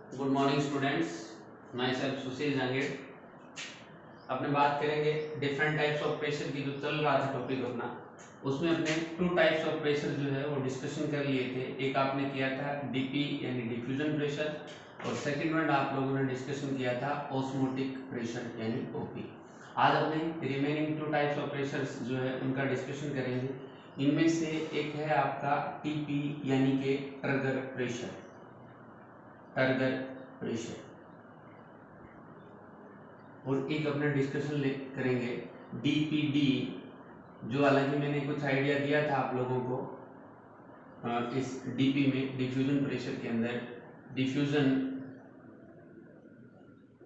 Good morning students, myself Sushil Jangid. अपने बात करेंगे डिफरेंट टाइप्स ऑफ प्रेशर की। जो चल रहा था टॉपिक अपना, उसमें अपने टू टाइप्स ऑफ प्रेशर जो है वो डिस्कशन कर लिए थे। एक आपने किया था डीपी यानी डिफ्यूजन प्रेशर, और सेकंड वन आप लोगों ने डिस्कशन किया था ऑस्मोटिक प्रेशर यानी ओपी। आज अपने remaining two types of pressures जो है उनका डिस्कशन करेंगे। इनमें से एक है आपका टीपी यानी कि टर्गर प्रेशर, टर्गर प्रेशर, और एक अपना डिस्कशन करेंगे डीपीडी, जो हालांकि मैंने कुछ आइडिया दिया था आप लोगों को इस डीपी में, डिफ्यूजन प्रेशर के अंदर। डिफ्यूजन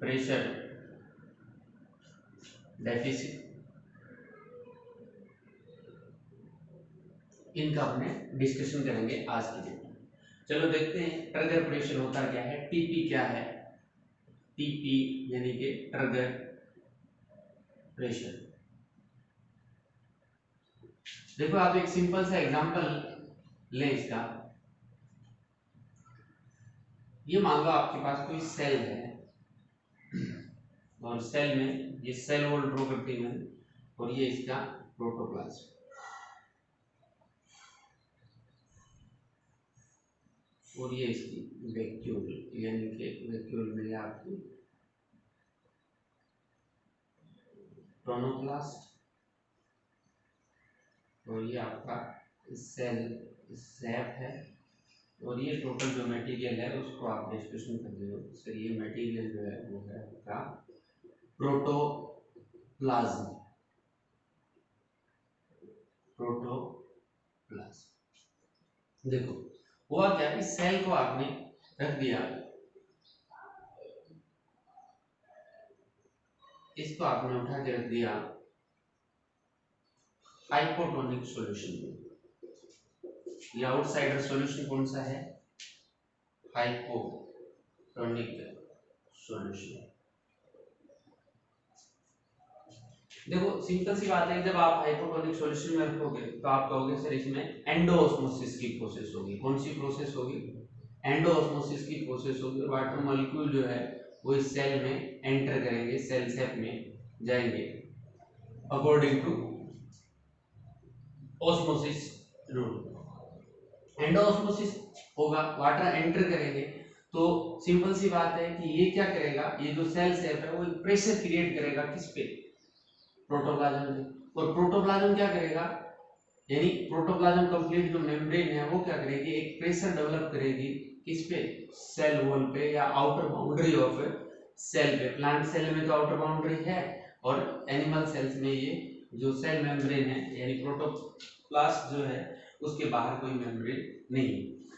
प्रेशर डेफिसिट, इनका अपने डिस्कशन करेंगे आज की दिन में। चलो देखते हैं ट्रिगर प्रेशर होता क्या है, टीपी क्या है। टीपी यानी कि ट्रिगर प्रेशर। देखो आप एक सिंपल सा एग्जांपल लें इसका। ये मान लो आपके पास कोई सेल है, और सेल में ये सेल वॉल ड्रॉ करती है, और ये इसका प्रोटोप्लाज्म, और ये इसकी वैक्यूल यानी कि वैक्यूल में आपकी टोनोप्लास्ट, और ये आपका सेल सैप है, और ये टोटल जो मटेरियल है उसको आप डिस्कशन कर रहे हो। सर ये मटेरियल जो है वो है आपका प्रोटोप्लाज्म, प्रोटोप्लाज्म। देखो हुआ क्या कि सेल को आपने रख दिया, इसको आपने उठा के रख दिया हाइपोटोनिक सॉल्यूशन में। ये आउटसाइडर सॉल्यूशन कौन सा है? Hypotonic solution. देखो सिंपल सी बात है, जब आप हाइपोटोनिक सॉल्यूशन में रखोगे तो आप कहोगे सर इसमें एंडोऑस्मोसिस की प्रोसेस होगी। कौन सी प्रोसेस होगी? एंडोऑस्मोसिस की प्रोसेस होगी, और वाटर मॉलिक्यूल जो है वो इस सेल में एंटर करेंगे, सेल सेप में जाएंगे according to osmosis rule. Endosmosis होगा, वाटर एंटर करेंगे, तो सिंपल सी बात है कि ये क्या करेगा, ये जो सेल सेप है वो प्रेशर क्रिएट करेगा किस पे? प्रोटोप्लाज्म में। और प्रोटोप्लाज्म क्या करेगा, यानी प्रोटोप्लाज्म कंप्लीट जो मेम्ब्रेन है वो क्या करेगी, एक प्रेशर डेवलप करेगी किस पे? सेल वॉल पे या आउटर बाउंड्री ऑफ सेल पे। प्लांट सेल में तो आउटर बाउंड्री है, और एनिमल सेल्स में ये जो सेल मेम्ब्रेन है यानी प्रोटोप्लास्ट जो है उसके बाहर कोई मेम्ब्रेन नहीं।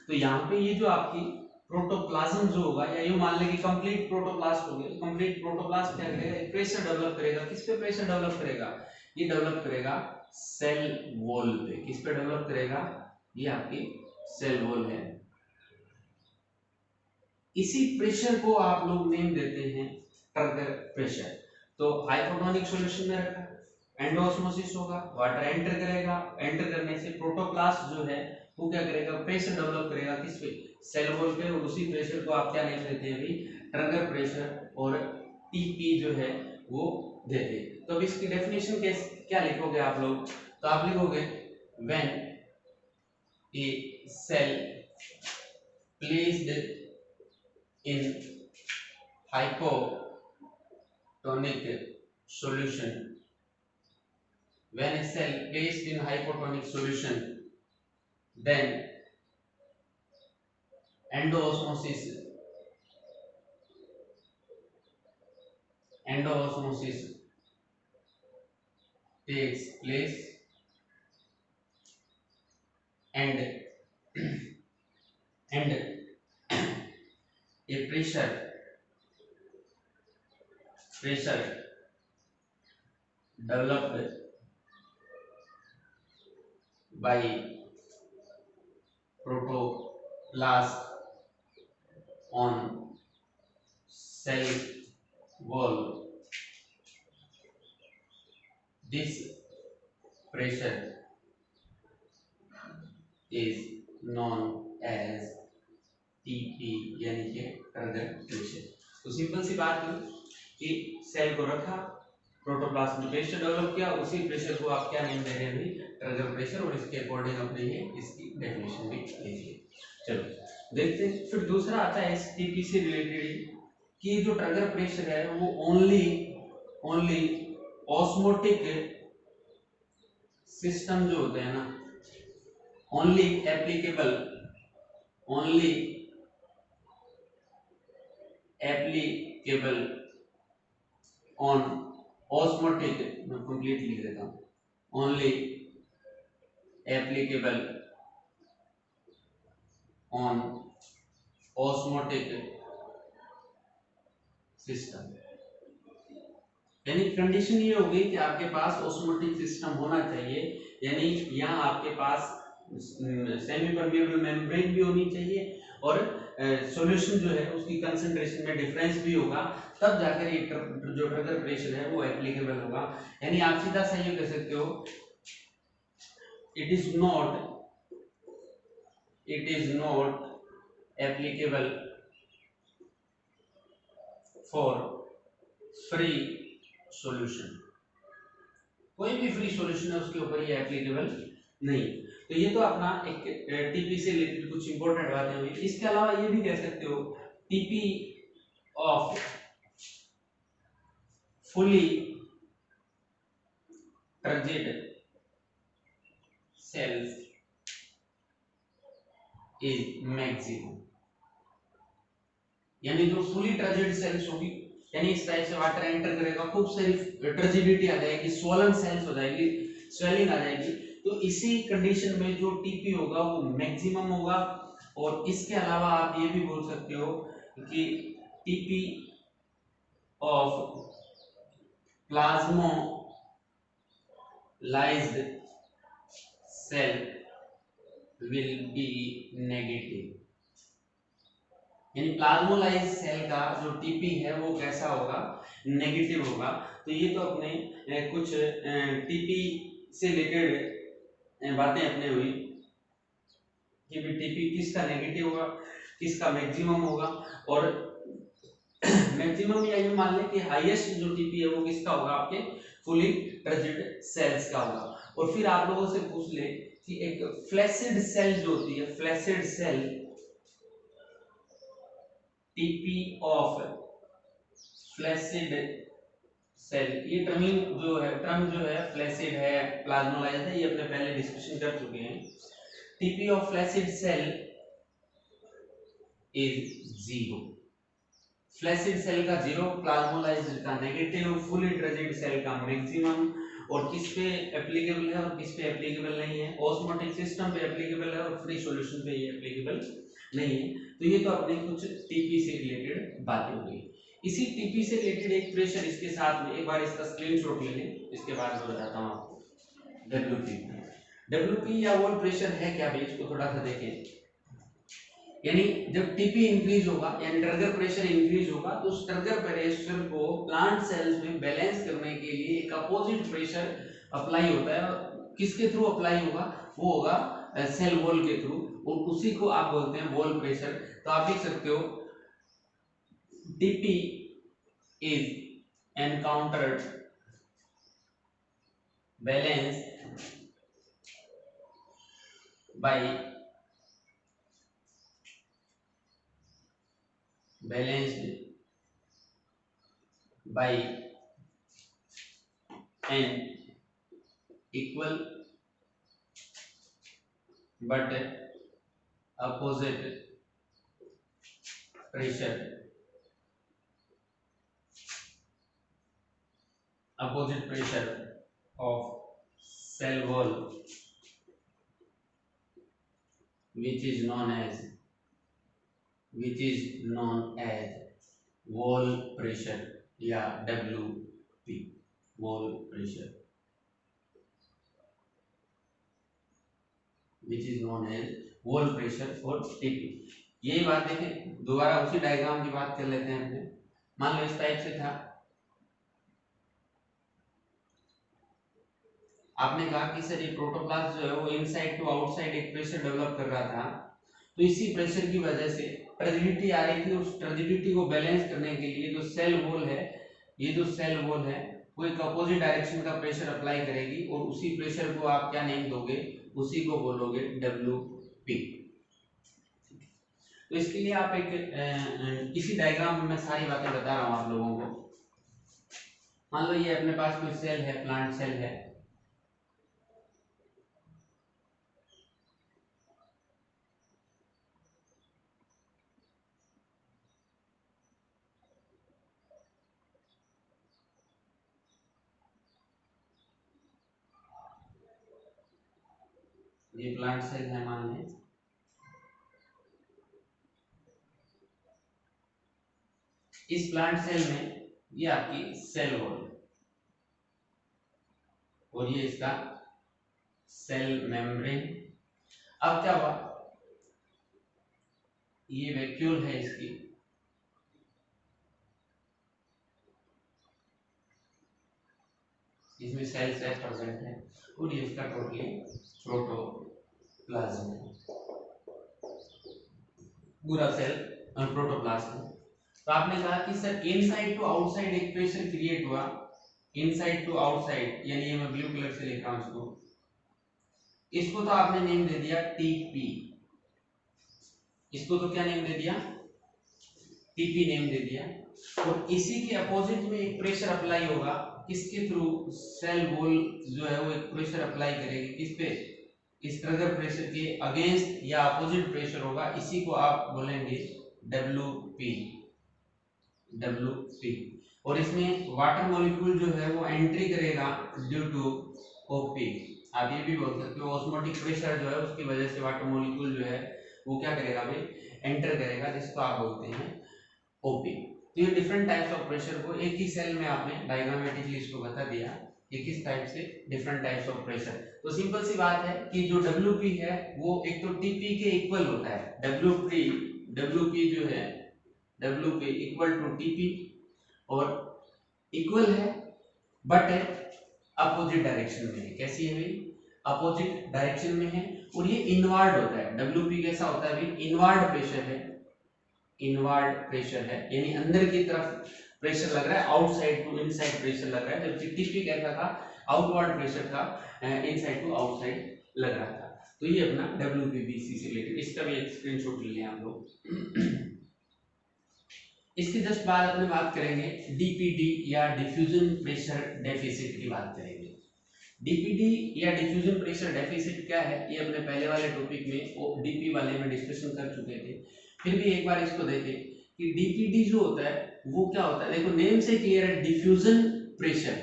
तो यहाँ पे ये जो आपकी प्रोटोप्लाज्म जो होगा, या यूं मान ले कि कंप्लीट प्रोटोप्लास्ट हो गया। कंप्लीट प्रोटोप्लास्ट क्या करेगा, एक प्रेशर डेवलप करेगा। किस पे प्रेशर डेवलप करेगा? ये डेवलप करेगा सेल वॉल पे। किस पे डेवलप करेगा? ये आपकी सेल वॉल है। इसी प्रेशर को आप लोग नेम देते हैं टर्गर प्रेशर। तो हाइपोटोनिक सॉल्यूशन में रखा, एंडोऑस्मोसिस होगा, वाटर एंटर करेगा, एंटर करने से प्रोटोप्लास्ट जो है वो क्या करेगा, प्रेशर डेवलप करेगा किस पे? सेल वॉल पे। और उसी प्रेशर को आप क्या नेम देते हैं अभी? टर्गर प्रेशर, और टीपी जो है वो देते हैं। तो अब इसकी डेफिनेशन क्या लिखोगे आप लोग? तो आप लिखोगे when a cell placed in hypotonic solution, when a cell placed in hypotonic solution, then endoosmosis takes place, and a pressure developed by protoplast on cell wall. This pressure is known as TP यानी कि trigger pressure. तो simple सी बात है कि cell को रखा, protoplasm में pressure develop किया, उसी प्रेशर को आप क्या नेम दे रहे हैं अभी, ट्रिगर प्रेशर, और इसके अकॉर्डिंग अपने ये इसकी डेफिनेशन भी लीजिए। चलो देखते हैं। फिर दूसरा आता है इस टीपी से रिलेटेड कि जो ट्रिगर प्रेशर है वो ओनली ऑस्मोटिक सिस्टम जो होते हैं ना, ओनली एप्लीकेबल ऑन ऑस्मोटिक, मैं कंप्लीट लिख देता हूं, only applicable on osmotic system. यानी कंडीशन ये होगी कि आपके पास ऑस्मोटिक सिस्टम होना चाहिए, यानी यहाँ आपके पास सेमी परमेबल मेम्ब्रेन भी होनी चाहिए और सॉल्यूशन जो है उसकी कंसंट्रेशन में डिफरेंस भी होगा, तब जाकर ये जो ट्रिगर प्रेशर है वो एप्लीकेबल होगा। यानी आप सीधा सा ये कह सकते हो, it is not applicable for free solution. कोई भी फ्री सॉल्यूशन है उसके ऊपर ये एप्लीकेबल नहीं। तो ये तो अपना एक टीपी से रिलेटेड कुछ इंपॉर्टेंट बातें हुई। इसके अलावा ये भी कह सकते हो TP of fully turgid cells is maximum. यानी जो फुली टर्जिड सेल्स होगी, यानी इस टाइप से वाटर एंटर करेगा, खूब सारी टर्जिडिटी आ जाएगी, स्वॉलन सेल्स हो जाएगी, स्वेलिंग आ जाएगी, तो इसी कंडीशन में जो टीपी होगा वो मैक्सिमम होगा। और इसके अलावा आप ये भी बोल सकते हो कि TP of plasmolysed cell will be negative. यानी प्लाज्मोलाइज सेल का जो टीपी है वो कैसा होगा, नेगेटिव होगा। तो ये तो अपने कुछ टीपी से रिलेटेड बातें अपने हुई कि भी टीपी किसका नेगेटिव होगा, किसका मैक्सिमम होगा, और मैक्सिमम या यूं मान लें कि हाईएस्ट जो टीपी है वो किसका होगा, आपके फुली टर्जिड सेल्स का होगा। और फिर आप लोगों से पूछ ले कि एक फ्लैसिड सेल जो होती है, flaccid cell TP of flaccid cell, ये टर्म जो है फ्लैसिड है, प्लाज्मोलाइज है, ये अपने पहले डिस्कशन कर चुके हैं। TP of flaccid cell is 0। Flaccid cell का 0, प्लाज्मोलाइज्ड का नेगेटिव, फुली टर्जिड सेल का मैक्सिमम। और किस पे एप्लीकेबल है और किस पे एप्लीकेबल नहीं है, ऑस्मोटिक सिस्टम पे एप्लीकेबल है और फ्री सॉल्यूशन पे ये एप्लीकेबल नहीं है। तो ये तो अपने कुछ टीपी से रिलेटेड बातें हो गई। इसी टीपी से रिलेटेड एक प्रेशर इसके साथ में, एक बार इसका स्क्रीनशॉट ले लें, इसके बाद मैं बताता हूं आपको। डब्ल्यूपी या वॉल प्रेशर है क्या भी, इसको थोड़ा सा देखें। यानी जब टीपी इंक्रीज होगा यानी ट्रिगर प्रेशर इंक्रीज होगा, तो उस ट्रिगर प्रेशर को प्लांट सेल्स में बैलेंस करने के लिए एक अपोजिट प्रेशर अप्लाई होता है। किसके थ्रू अप्लाई होगा, वो होगा सेल वॉल के थ्रू, और उसी को आप बोलते हैं वॉल प्रेशर। तो आप देख सकते हो TP is encountered balance bye an equal but opposite pressure of cell wall, which is known as wall pressure या WP, wall pressure, which is known as wall pressure for TP। यही बात देखें, दोबारा उसी डायग्राम की बात कर लेते हैं अपने। मान लो इस टाइप से था, आपने कहा कि सर ये प्रोटोप्लाज्म जो है वो इनसाइड टू आउटसाइड एक प्रेशर डेवलप कर रहा था, तो इसी प्रेशर की वजह से टर्जिडिटी आ रही थी, उस टर्जिडिटी को बैलेंस करने के लिए जो सेल वॉल है, ये जो सेल वॉल है वो एक अपोजिट डायरेक्शन का प्रेशर अप्लाई करेगी और उसी प्रेशर को आप क्या नेम दोगे, उसी को बोलोगे WP। तो इसके लिए आप एक इसी डायग्राम में मैं सारी बातें बता रहा हूं आप लोगों को। मान लो ये अपने पास कोई सेल है, प्लांट सेल है, ये प्लांट सेल है मान लें। इस प्लांट सेल में ये आपकी सेल वॉल और ये इसका सेल मेम्ब्रेन। अब क्या हुआ, ये वैक्यूल है इसकी, इसमें सेल प्रेजेंट है और ये इसका टोटली प्रोटोप्लाज्म है, पूरा सेल प्रोटोप्लाज्म है। तो आपने कहा कि सर इनसाइड टू आउटसाइड एक प्रेशर क्रिएट हुआ, इनसाइड टू आउटसाइड, यानी ये मैं ब्लू कलर से लिख रहा हूं इसको तो आपने नेम दे दिया टीपी, इसको तो क्या नेम दे दिया, टीपी नेम दे दिया। और इसी के अपोजिट में एक प्रेशर अप्लाई होगा, किसके थ्रू, सेल वॉल जो है वो एक प्रेशर अप्लाई करेगी, किस पे, इस ट्रिगर प्रेशर के अगेंस्ट या अपोजिट प्रेशर होगा, इसी को आप बोलेंगे WP। और इसमें वाटर मॉलिक्यूल जो है वो एंट्री करेगा ड्यू टू OP। आप ये भी बोल सकते हो ऑस्मोटिक प्रेशर जो है उसकी वजह से वाटर मॉलिक्यूल जो है वो क्या करेगा भाई, एंटर करेगा, जिसको आप बोलते हैं OP। तो ये डिफरेंट टाइप्स ऑफ प्रेशर को एक ही सेल में आपने डायग्रामेटिकली इसको बता दिया कि किस टाइप से डिफरेंट टाइप्स ऑफ प्रेशर। तो सिंपल सी बात है कि जो WP है वो एक तो TP के इक्वल होता है, WP जो है WP इक्वल टू TP और इक्वल है बट अपोजिट डायरेक्शन में है। कैसी है भाई, अपोजिट डायरेक्शन में है और ये इनवर्ड होता है। WP कैसा होता है भाई, इनवर्ड प्रेशर है, इनवर्ड प्रेशर है, यानी अंदर की तरफ प्रेशर लग रहा है, आउटसाइड टू इनसाइड प्रेशर लग रहा है, जबकि TP कैसा था, आउटवर्ड प्रेशर था, इनसाइड टू आउटसाइड लग रहा था। तो ये अपना WPBC से रिलेटेड, इसका भी एक स्क्रीनशॉट ले लें आप लोग। इसके जस्ट बाद अपने बात करेंगे DPD या डिफ्यूजन प्रेशर डेफिसिट की बात करेंगे। DPD या डिफ्यूजन प्रेशर डेफिसिट क्या है, ये अपने पहले वाले टॉपिक में DP वाले में डिस्कशन कर चुके थे, फिर भी एक बार इसको देखें कि DPD जो होता है वो क्या होता है। देखो नेम से क्लियर है, डिफ्यूजन प्रेशर,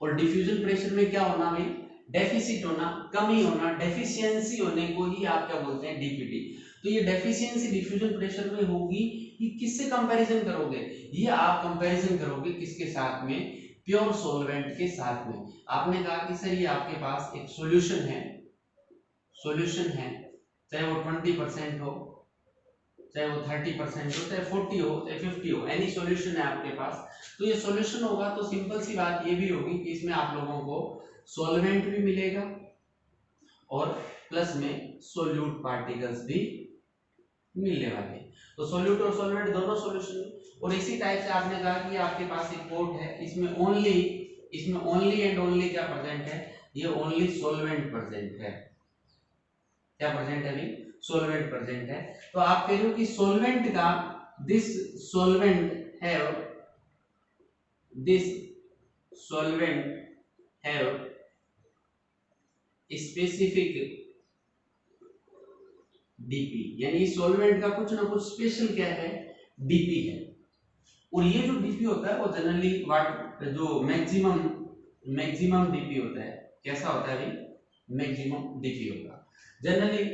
और डिफ्यूजन प्रेशर में क्या होना भाई, डेफिसिट होना, कमी होना, डेफिशिएंसी होने को ही आप क्या बोलते हैं, DPD। तो ये डेफिशिएंसी डिफ्यूजन प्रेशर में होगी, ये किससे कंपैरिजन करोगे, ये आप कंपैरिजन करोगे किसके साथ में, प्योर सॉल्वेंट के साथ में। आपने कहा कि सर ये आपके पास एक सॉल्यूशन है, सॉल्यूशन है, चाहे वो 20% हो, चाहे वो 30% हो, चाहे 40 हो, चाहे 50 हो, एनी सॉल्यूशन है आपके पास। तो ये सॉल्यूशन होगा तो सिंपल सी बात ये भी होगी कि इसमें आप लोगों को सॉल्वेंट भी मिलेगा और प्लस में सोल्यूट पार्टिकल्स भी मिलने वाले। तो सोल्यूट और सॉल्वेंट दोनों सॉल्यूशन। और इसी टाइप से आपने कहा कि आपके पास एक पोर्ट है, इसमें ओनली एंड ओनली क्या प्रेजेंट है, ये ओनली सॉल्वेंट प्रेजेंट है। क्या प्रेजेंट है भाई, सॉल्वेंट प्रेजेंट है। तो आप कह रहे हो कि सॉल्वेंट का this solvent have specific DP, यानी सॉल्वेंट का कुछ ना कुछ स्पेशल क्या है, DP है। और ये जो DP होता है वो जनरली जो मैक्सिमम DP होता है, कैसा होता है भाई, मैक्सिमम DP होगा। जनरली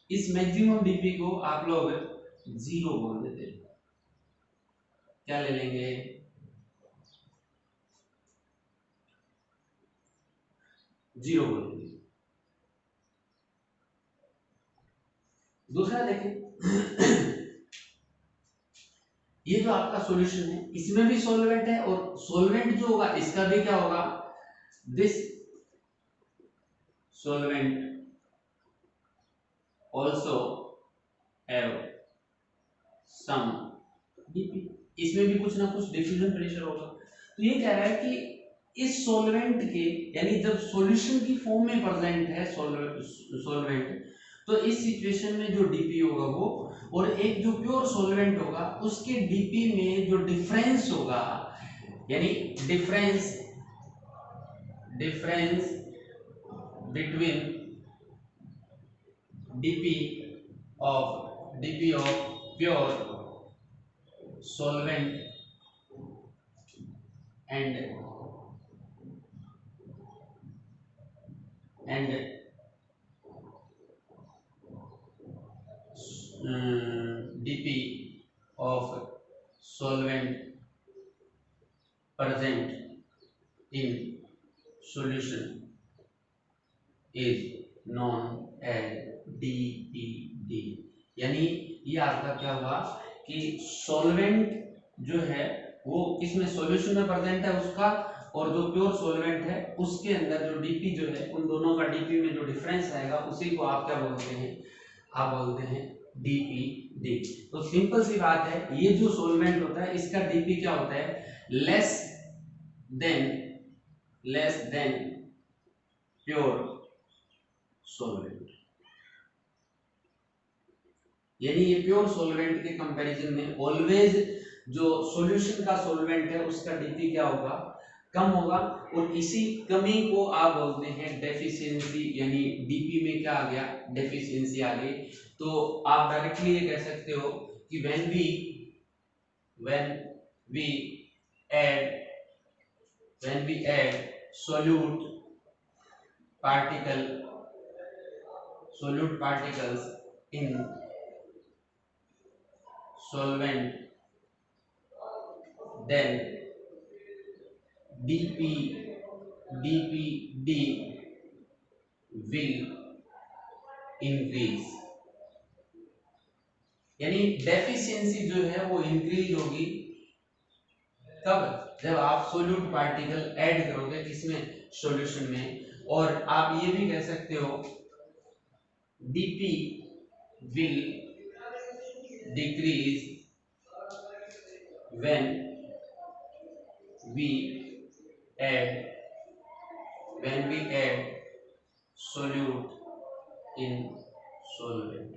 इस मैक्सिमम DP को आप लोग 0 बोल देते हैं, क्या ले लेंगे, 0 बोल देंगे। दूसरा देखें ये जो आपका सॉल्यूशन है इसमें भी सॉल्वेंट है, और सॉल्वेंट जो होगा इसका भी क्या होगा, दिस सॉल्वेंट also have इसमें भी कुछ ना कुछ डिफ्यूजन प्रेशर होगा। तो ये कह रहा है कि इस सॉल्वेंट के, यानी जब सॉल्यूशन की फॉर्म में प्रेजेंट है सॉल्वेंट, तो इस सिचुएशन में जो डीपी होगा वो, और एक जो प्योर सॉल्वेंट होगा उसके डीपी में जो डिफरेंस होगा, यानी difference between DP of pure solvent and dp of solvent present in solution is known as DPD। यानी ये आपका क्या हुआ कि सॉल्वेंट जो है वो किसमें सॉल्यूशन में प्रेजेंट है उसका, और जो प्योर सॉल्वेंट है उसके अंदर जो डीपी जो है, उन दोनों का डीपी में जो डिफरेंस आएगा उसी को आप क्या बोलते हैं, आप बोलते हैं डीपीडी। तो सिंपल सी बात है, ये जो सॉल्वेंट होता है इसका डीपी क्या होता है, लेस देन प्योर सॉल्वेंट। यानी ये प्योर सॉल्वेंट के कंपैरिजन में ऑलवेज जो सॉल्यूशन का सॉल्वेंट है उसका डीपी क्या होगा, कम होगा, और इसी कमी को आप बोलते हैं डेफिशिएंसी। यानी डीपी में क्या आ गया, डेफिशिएंसी आ गई। तो आप डायरेक्टली ये कह सकते हो कि when we add solute particles in solvent, then DPD will increase। यानी डेफिशिएंसी जो है वो इंक्रीज होगी कब, जब आप सोल्यूट पार्टिकल ऐड करोगे किसमें, सॉल्यूशन में। और आप ये भी कह सकते हो DP will decrease when we add solute in solvent।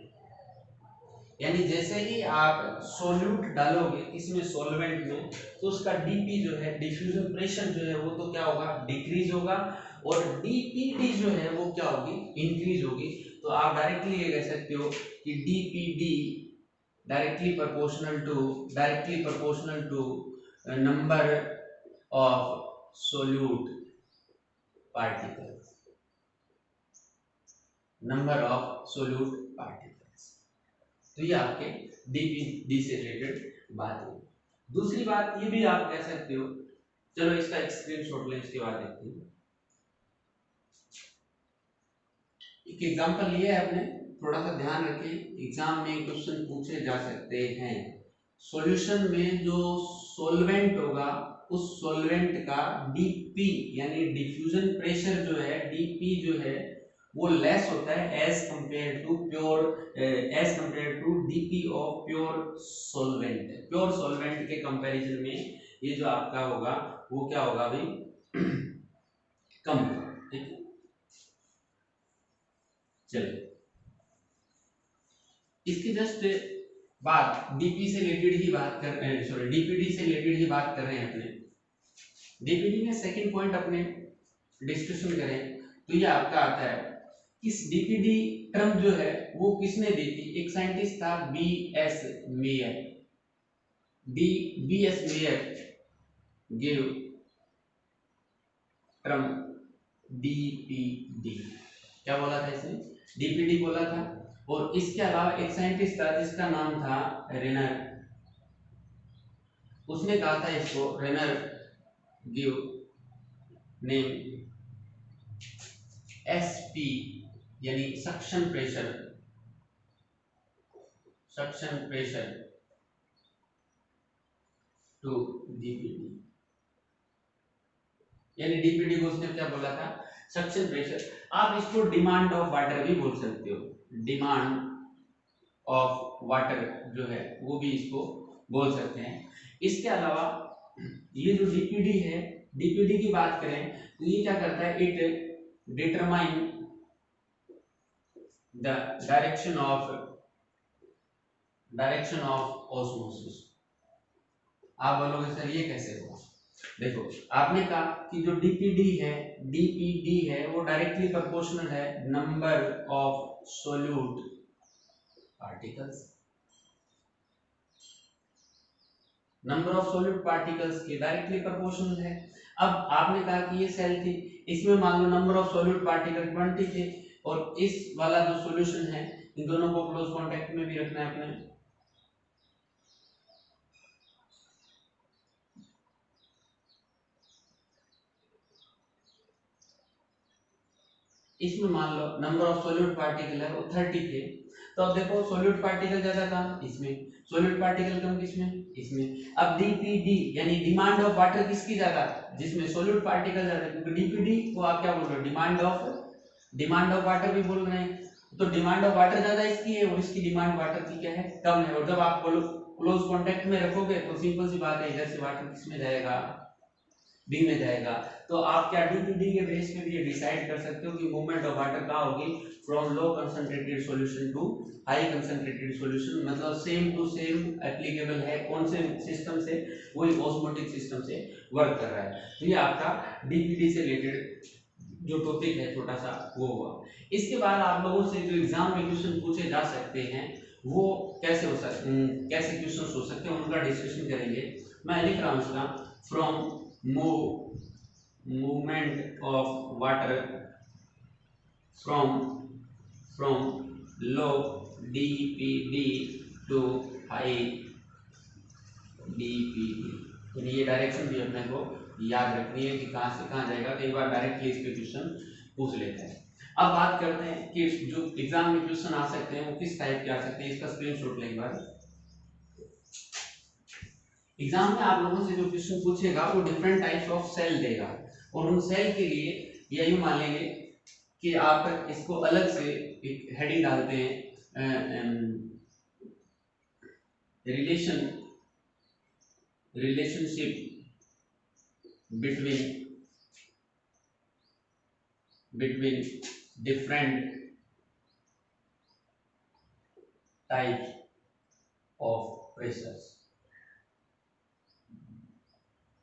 यानी जैसे ही आप सोल्यूट डालोगे इसमें सॉल्वेंट में, तो उसका डीपी जो है, डिफ्यूजन प्रेशर जो है वो तो क्या होगा, डिक्रीज होगा, और डीपीडी जो है वो क्या होगी, इंक्रीज होगी। तो आप डायरेक्टली ये कह सकते हो कि DPD directly proportional to number of solute particles। तो ये आपके डीपीडी से रिलेटेड बात है। दूसरी बात ये भी आप कह सकते हो, चलो इसका एक स्क्रीनशॉट लें, इसके बाद देखते हैं। एक एग्जांपल लिया है आपने, थोड़ा सा ध्यान रखें, एग्जाम में क्वेश्चन पूछे जा सकते हैं। सॉल्यूशन में जो सॉल्वेंट होगा उस सॉल्वेंट का डीपी यानी डिफ्यूजन प्रेशर जो है, डीपी जो है वो लेस होता है as compare to DP of pure solvent. Pure solvent के कंपैरिजन में ये जो आपका होगा वो क्या होगा भाई, कम होगा। ठीक है, चलिए इसकी जस्ट बात डीपी से रिलेटेड ही बात कर रहे हैं, सॉरी डीपीडी से रिलेटेड ही बात कर रहे हैं अपने। डीपीडी में सेकंड पॉइंट अपने डिस्कशन करें तो ये आपका आता है, इस डीपीडी टर्म जो है वो किसने दी थी, एक साइंटिस्ट था BS Meyer. BS Meyer give term DPD. क्या बोला था इसने, डीपीडी बोला था। और इसके अलावा एक साइंटिस्ट था जिसका नाम था रेनर, उसने कहा था इसको, रेनर गिव नेम एसपी यानी सक्शन प्रेशर टू डीपीडी। यानी डीपीडी को उसने क्या बोला था, सक्शन प्रेशर। आप इसको डिमांड ऑफ वाटर भी बोल सकते हो, डिमांड ऑफ वाटर जो है वो भी इसको बोल सकते हैं। इसके अलावा ये जो डीपीडी है, डीपीडी की बात करें तो ये क्या करता है, it determine the direction of osmosis. आप बोलोगे सर ये कैसे होगा? देखो, आपने कहा कि जो डीपीडी है वो डायरेक्टली प्रोपोर्शनल है number of solute particles, number of solute particles के डायरेक्टली प्रोपोर्शनल है। अब आपने कहा कि ये सेल थी, इसमें मान लो नंबर ऑफ सोल्यूट पार्टिकल 20 थे, और इस वाला जो सॉल्यूशन है इन दोनों को क्लोज कांटेक्ट में भी रखना है अपने। इसमें मान लो नंबर ऑफ सोल्यूट पार्टिकल है वो 30 थे, तो अब देखो सोल्यूट पार्टिकल ज्यादा कहाँ, इसमें, सोल्यूट पार्टिकल कम किसमें, इसमें। अब डीपीडी यानी डिमांड ऑफ वाटर किसकी ज्यादा, जिसमें सोल्यूट पार्टिकल ज्यादा, क्योंकि डीपीडी को आप क्या बोल रहे हो, डिमांड ऑफ वाटर भी बोल रहे हैं, तो डिमांड ऑफ वाटर ज्यादा इसकी है और इसकी डिमांड वाटर की क्या है, कम है। और जब आप क्लोज कांटेक्ट में रखोगे तो सिंपल सी बात है, इधर से वाटर किसमें जाएगा, बी में जाएगा। तो आप क्या डीपीडी के बेस पे भी ये डिसाइड कर सकते हो कि मूवमेंट ऑफ वाटर कहाँ होगी, from low concentrated solution to high concentrated solution, मतलब सेम टू सेम एप्लीकेबल है, कौन से सिस्टम से, वही ऑस्मोटिक सिस्टम से वर्क कर रहा है। तो ये आपका डीपीडी से रिलेटेड जो टॉपिक है छोटा सा वो हुआ। इसके बाद आप लोगों से जो एग्जाम में क्वेश्चन पूछे जा सकते हैं वो कैसे क्वेश्चन हो सकते हैं, उनका डिस्कशन करेंगे। मैं लिख रहा हूँ इसका, from movement of water from low dpd to high dpd, यानी ये डायरेक्शन भी अपने को याद रखनी है कि कहाँ से कहाँ जाएगा, कई बार डायरेक्टली इस पे क्वेश्चन पूछ लेते हैं। अब बात करते हैं कि जो एग्जाम में क्वेश्चन आ सकते हैं वो किस टाइप के आ सकते हैं, इसका स्क्रीनशॉट लें एक बार। एग्जाम में आप लोगों से जो क्वेश्चन पूछेगा वो डिफरेंट टाइप्स ऑफ सेल देगा, और उन सेल के लिए यही मान लेंगे कि आप इसको अलग से एक हेडिंग डालते हैं, relationship between different types of pressures.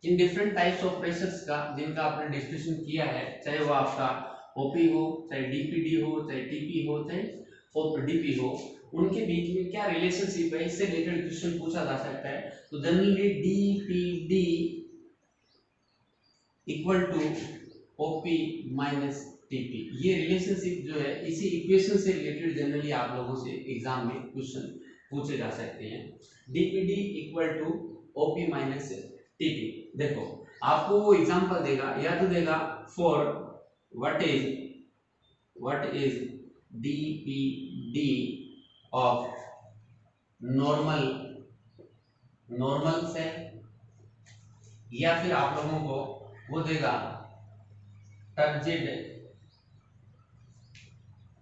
In different types of pressures का जिनका आपने डिस्कशन किया है, चाहे वो आपका ओपी हो, चाहे डीपीडी हो, चाहे टीपी हो, चाहे डीपी हो, उनके बीच में क्या रिलेशनशिप है, इससे रिलेटेड क्वेश्चन पूछा जा सकता है। तो generally DPD equal to OP minus TP, ये रिलेशनशिप जो है इसी इक्वेशन से रिलेटेड जनरली आप लोगों से एग्जाम में क्वेश्चन पूछे जा सकते हैं। DPD equal to OP minus TP. देखो आपको वो एग्जांपल देगा, या तो देगा for what is DPD of normal cell, या फिर आप लोगों को वो देगा टर्जिड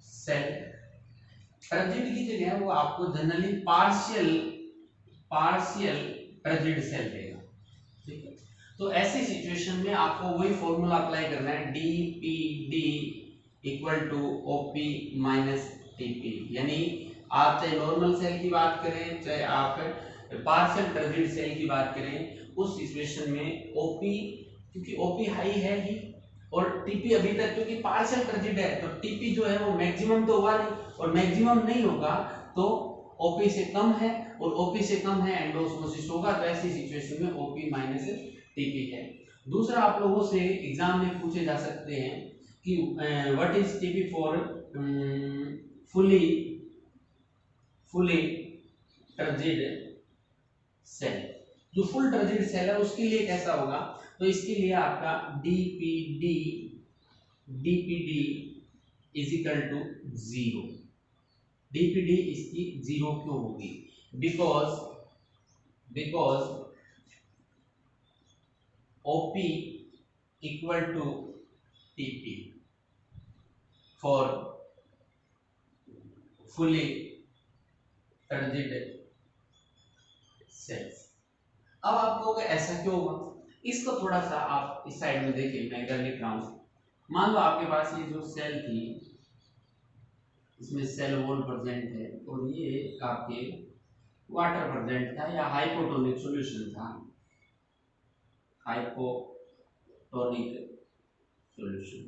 सेल। टर्जिड की जगह वो आपको जनरली पार्शियल टर्जिड सेल देगा, ठीक है। तो ऐसी सिचुएशन में आपको वही फॉर्मूला अप्लाई करना है, DPD equal to OP minus TP, यानी आप चाहे नॉर्मल सेल की बात करें, चाहे आप पार्शियल टर्जिड सेल की बात करें, उस सिचुएशन में ओपी, क्योंकि ओपी हाई है ही, और टीपी अभी तक क्योंकि पार्शियल टर्जिड है, तो टीपी जो है वो मैक्सिमम तो हुआ नहीं, और मैक्सिमम नहीं होगा तो ओपी से कम है, और ओपी से कम है एंडोस्मोसिस होगा, तो ऐसी सिचुएशन में ओपी माइनस टीपी है। दूसरा आप लोगों से एग्जाम में पूछे जा सकते हैं कि what is TP for fully turgid cell. जो फुल टर्जिड सेल है उसके लिए कैसा होगा, तो इसके लिए आपका DPD is equal to 0। DPD इसकी 0 क्यों होगी, because OP equal to TP for fully turgid cells. अब आप कहोगे ऐसा क्यों हुआ, इसको थोड़ा सा आप इस साइड में देखिए, मैं इधर लिख रहा हूं। मान लो आपके पास ये जो सेल थी, इसमें सेल वॉल प्रेजेंट है और ये आपके वाटर प्रेजेंट था या हाइपोटोनिक सॉल्यूशन था, हाइपोटोनिक सॉल्यूशन।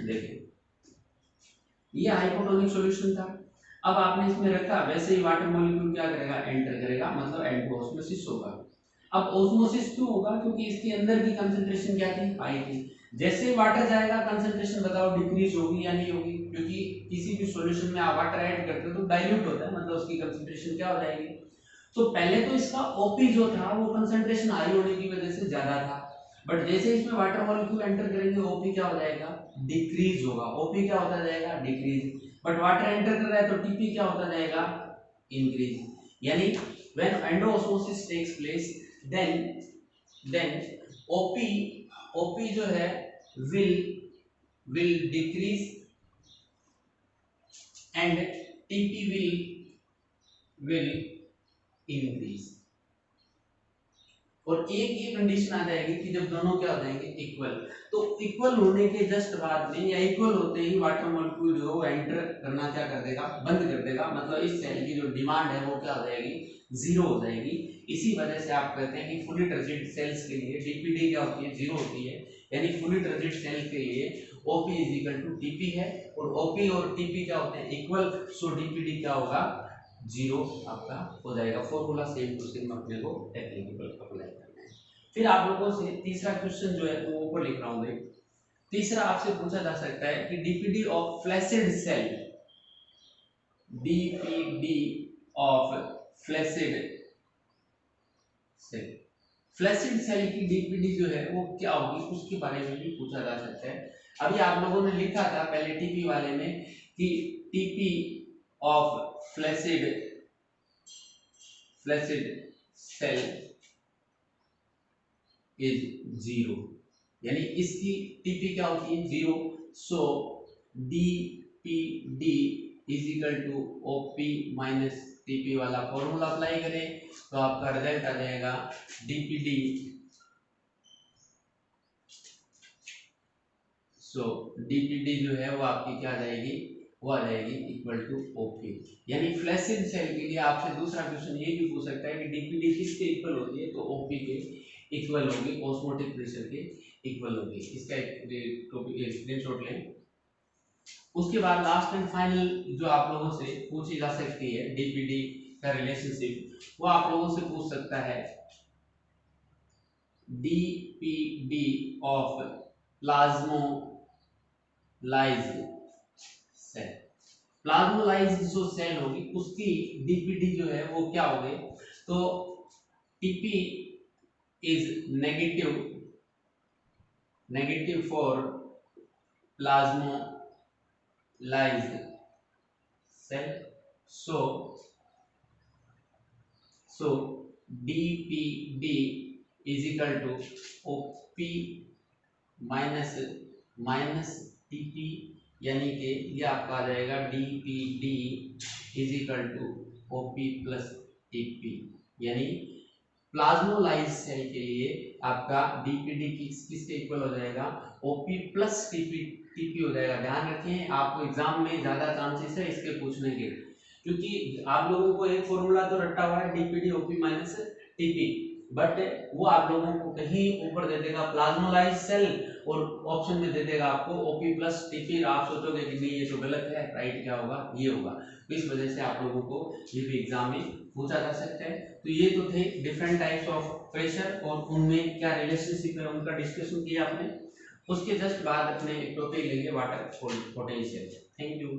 देखिए ये हाइपोटोनिक सॉल्यूशन था। अब आपने इसमें रखा, वैसे ही वाटर मॉलिक्यूल क्या करेगा, एंटर करेगा, मतलब एंडोऑस्मोसिस होगा। अब ऑस्मोसिस क्यों होगा, क्योंकि इसके अंदर की कंसंट्रेशन क्या थी, हाई थी। जैसे ही वाटर जाएगा कंसंट्रेशन बताओ डिक्रीज होगी या नहीं होगी, क्योंकि किसी भी सॉल्यूशन में आप वाटर ऐड करते हो तो डाइल्यूट होता है, मतलब उसकी कंसंट्रेशन क्या हो जाएगी। तो पहले तो इसका ओपी जो था वो कंसंट्रेशन हाई होने की वजह से ज्यादा था, बट जैसे इसमें वाटर मॉलिक्यूल एंटर करेंगे ओपी क्या हो जाएगा, डिक्रीज होगा। ओपी क्या होता जाएगा, डिक्रीज। बट वाटर एंटर कर रहा है तो टीपी क्या होता जाएगा, इंक्रीज। यानी when endosmosis takes place then OP जो है will decrease and TP will increase. और एक ये कंडीशन आ जाएगी कि जब दोनों क्या हो जाएंगे, इक्वल। तो इक्वल होने के जस्ट बाद में या इक्वल होते ही वाटर मॉलिक्यूल जो है एंटर करना क्या कर देगा, बंद कर देगा, मतलब इस सेल की जो डिमांड है वो क्या हो जाएगी, जीरो हो जाएगी। इसी वजह से आप कहते हैं कि फुली टर्जिड सेल्स के लिए डीपीडी क्या होती है, जीरो होती है। यानी फुली टर्जिड सेल के लिए OP is equal to TP है, और ओपी और टीपी क्या होते हैं, इक्वल। सो डीपीडी क्या होगा, जीरो आपका हो जाएगा। फॉर्मूला सेम टू सेम अपने को एप्लीकेबल अप्लाई करना है। फिर आप लोगों से तीसरा क्वेश्चन जो है वो ऊपर लिख रहा हूं देख। तीसरा आपसे पूछा जा सकता है कि DPD of flaccid cell, DPD of flaccid cell, flaccid cell की डीपीडी जो है वो क्या होगी, उसके बारे में भी पूछा जा सकता है। अभी आप लोगों ने लिखा था पहले टीपी वाले में कि TP of flaccid cell is zero, यानी इसकी टीपी क्या होती है, zero. So DPD is equal to OP minus TP वाला फॉर्मूला अप्लाई करें तो आपका रिजल्ट आ जाएगा डीपीडी, सो डीपीडी जो है वो आपकी क्या आ जाएगी, वो आ जाएगी इक्वल टू ओपी। यानी फ्लैसिड सेल के लिए आपसे दूसरा क्वेश्चन ये भी पूछ सकता है कि डीपीडी किसके इक्वल होती है, तो ओपी के इक्वल होगी, ऑस्मोटिक प्रेशर के इक्वल होगी। इसका एक टॉपिक स्क्रीनशॉट लें। उसके बाद लास्ट एंड फाइनल जो आप लोगों से पूछी जा सकती है डीपीडी का रिलेशनशिप, वो आप लोगों से पूछ सकता है DPD of plasmolysed cell. Plasmolysed जो सेल होगी उसकी डीपीडी जो है वो क्या होगी, तो TP is negative for plasmolized cell, so dpd is equal to op minus tp, यानी कि ये आपका आ जाएगा dpd is equal to op plus tp। यानी प्लाज्मोलाइज सेल के लिए आपका डीपीडी किसके इक्वल हो जाएगा, ओपी प्लस टीपी हो जाएगा। ध्यान रखें आपको एग्जाम में ज्यादा चांसेस है इसके पूछने के, क्योंकि आप लोगों को एक फॉर्मूला तो रटा हुआ है DPD OP minus TP, but वो आप लोगों को कहीं ऊपर दे देगा प्लाज्मोलाइज सेल और ऑप्शन में दे देगा आपको ओपी प्लस टीपी। आप सोचोगे कि नहीं ये तो गलत है, राइट क्या होगा, ये होगा। तो इस वजह से आप लोगों को ये भी एग्जाम में पूछा जा सकता है। तो ये तो थे डिफरेंट टाइप्स ऑफ प्रेशर और उनमें क्या रिलेशनशिप है उनका डिस्कशन किया आपने। उसके जस्ट बाद अपने टॉपिक लेंगे वाटर पोटेंशियल। Thank you.